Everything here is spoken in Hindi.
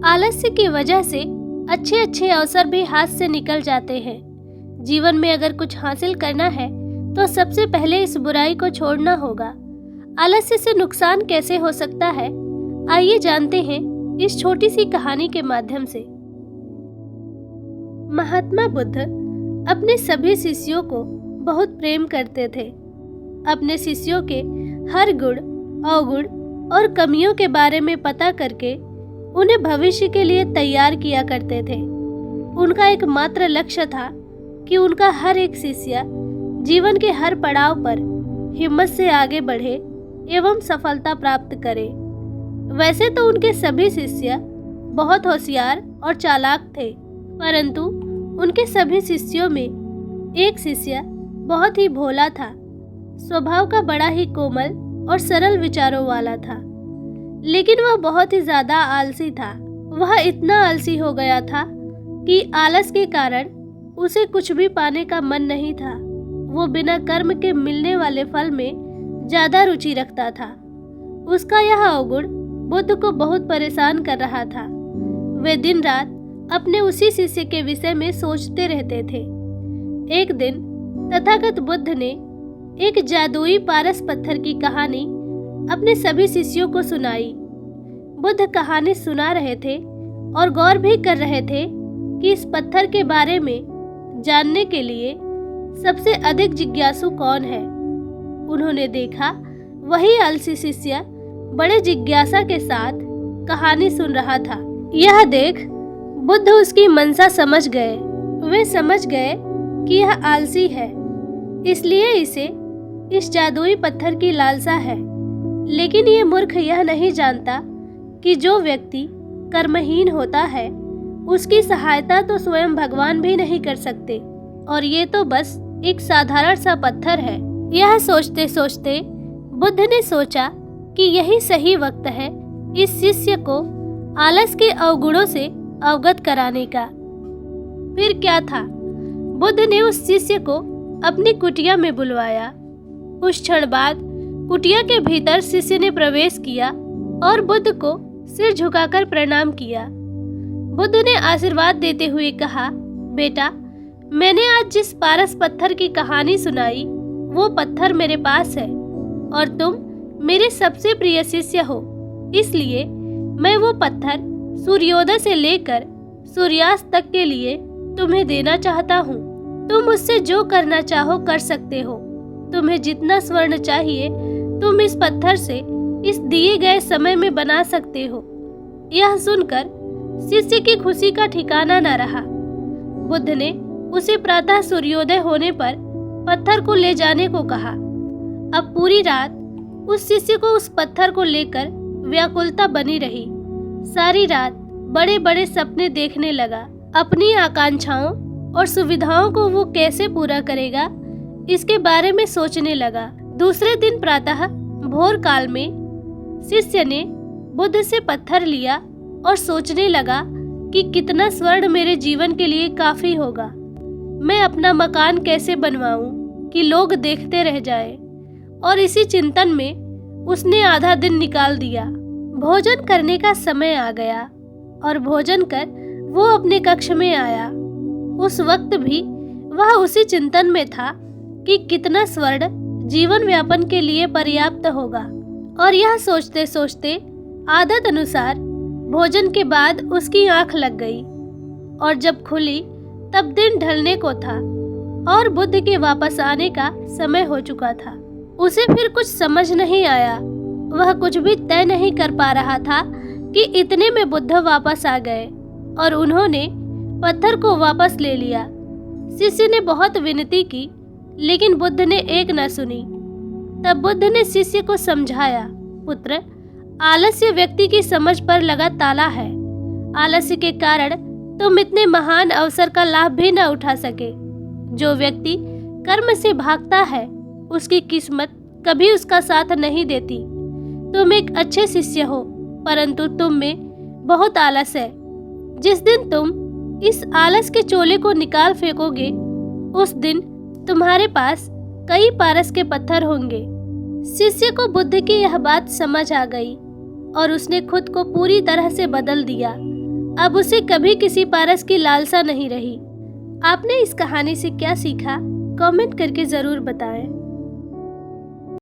आलस्य की वजह से अच्छे अच्छे अवसर भी हाथ से निकल जाते हैं। जीवन में अगर कुछ हासिल करना है तो सबसे पहले इस बुराई को छोड़ना होगा। आलस्य से नुकसान कैसे हो सकता है, आइए जानते हैं इस छोटी सी कहानी के माध्यम से। महात्मा बुद्ध अपने सभी शिष्यों को बहुत प्रेम करते थे। अपने शिष्यों के हर गुण, अवगुण और कमियों के बारे में पता करके उन्हें भविष्य के लिए तैयार किया करते थे। उनका एकमात्र लक्ष्य था कि उनका हर एक शिष्य जीवन के हर पड़ाव पर हिम्मत से आगे बढ़े एवं सफलता प्राप्त करे। वैसे तो उनके सभी शिष्य बहुत होशियार और चालाक थे, परंतु उनके सभी शिष्यों में एक शिष्य बहुत ही भोला था। स्वभाव का बड़ा ही कोमल और सरल विचारों वाला था, लेकिन वह बहुत ही ज्यादा आलसी था। वह इतना आलसी हो गया था कि आलस के कारण उसे कुछ भी पाने का मन नहीं था। वो बिना कर्म के मिलने वाले फल में ज्यादा रुचि रखता था। उसका यह अवगुण बुद्ध को बहुत परेशान कर रहा था। वे दिन रात अपने उसी शिष्य के विषय में सोचते रहते थे। एक दिन तथागत बुद्ध ने एक जादुई पारस पत्थर की कहानी अपने सभी शिष्यों को सुनाई। बुद्ध कहानी सुना रहे थे और गौर भी कर रहे थे कि इस पत्थर के बारे में जानने के लिए सबसे अधिक जिज्ञासु कौन है। उन्होंने देखा वही आलसी शिष्य बड़े जिज्ञासा के साथ कहानी सुन रहा था। यह देख बुद्ध उसकी मंशा समझ गए। वे समझ गए कि यह आलसी है, इसलिए इसे इस जादुई पत्थर की लालसा है। लेकिन ये मूर्ख यह नहीं जानता कि जो व्यक्ति कर्महीन होता है उसकी सहायता तो स्वयं भगवान भी नहीं कर सकते, और ये तो बस एक साधारण सा पत्थर है। यह सोचते सोचते बुद्ध ने सोचा कि यही सही वक्त है इस शिष्य को आलस के अवगुणों से अवगत कराने का। फिर क्या था, बुद्ध ने उस शिष्य को अपनी कुटिया में बुलवाया। कुछ क्षण बाद कुटिया के भीतर शिष्य ने प्रवेश किया और बुद्ध को सिर झुकाकर प्रणाम किया। बुद्ध ने आशीर्वाद देते हुए कहा, बेटा, मैंने आज जिस पारस पत्थर की कहानी सुनाई वो पत्थर मेरे पास है और तुम मेरे सबसे प्रिय शिष्य हो, इसलिए मैं वो पत्थर सूर्योदय से लेकर सूर्यास्त तक के लिए तुम्हें देना चाहता हूँ। तुम मुझसे जो करना चाहो कर सकते हो। तुम्हें जितना स्वर्ण चाहिए तुम इस पत्थर से इस दिए गए समय में बना सकते हो। यह सुनकर शिष्य की खुशी का ठिकाना न रहा। बुद्ध ने उसे प्रातः सूर्योदय होने पर पत्थर को ले जाने को कहा। अब पूरी रात उस शिष्य को उस पत्थर को लेकर व्याकुलता बनी रही। सारी रात बड़े बड़े सपने देखने लगा। अपनी आकांक्षाओं और सुविधाओं को वो कैसे पूरा करेगा इसके बारे में सोचने लगा। दूसरे दिन प्रातः भोर काल में शिष्य ने बुद्ध से पत्थर लिया और सोचने लगा कि कितना स्वर्ण मेरे जीवन के लिए काफी होगा। मैं अपना मकान कैसे बनवाऊं कि लोग देखते रह जाएं। और इसी चिंतन में उसने आधा दिन निकाल दिया। भोजन करने का समय आ गया और भोजन कर वो अपने कक्ष में आया। उस वक्त भी वह उसी चिंतन में था कि कितना स्वर्ण जीवन व्यापन के लिए पर्याप्त होगा। और यह सोचते सोचते आदत अनुसार भोजन के बाद उसकी आंख लग गई और जब खुली तब दिन ढलने को था और बुद्ध के वापस आने का समय हो चुका था। उसे फिर कुछ समझ नहीं आया। वह कुछ भी तय नहीं कर पा रहा था कि इतने में बुद्ध वापस आ गए और उन्होंने पत्थर को वापस ले लिया। शिष्य ने बहुत विनती की, लेकिन बुद्ध ने एक न सुनी। तब बुद्ध ने शिष्य को समझाया, पुत्र, आलस्य व्यक्ति की समझ पर लगा ताला है। आलस्य के कारण तुम इतने महान अवसर का लाभ भी न उठा सके। जो व्यक्ति कर्म से भागता है उसकी किस्मत कभी उसका साथ नहीं देती। तुम एक अच्छे शिष्य हो, परंतु तुम में बहुत आलस है। जिस दिन तुम इस आलस के चोले को निकाल फेंकोगे उस दिन तुम्हारे पास कई पारस के पत्थर होंगे। शिष्य को बुद्ध की यह बात समझ आ गई और उसने खुद को पूरी तरह से बदल दिया। अब उसे कभी किसी पारस की लालसा नहीं रही। आपने इस कहानी से क्या सीखा? कमेंट करके ज़रूर बताएं।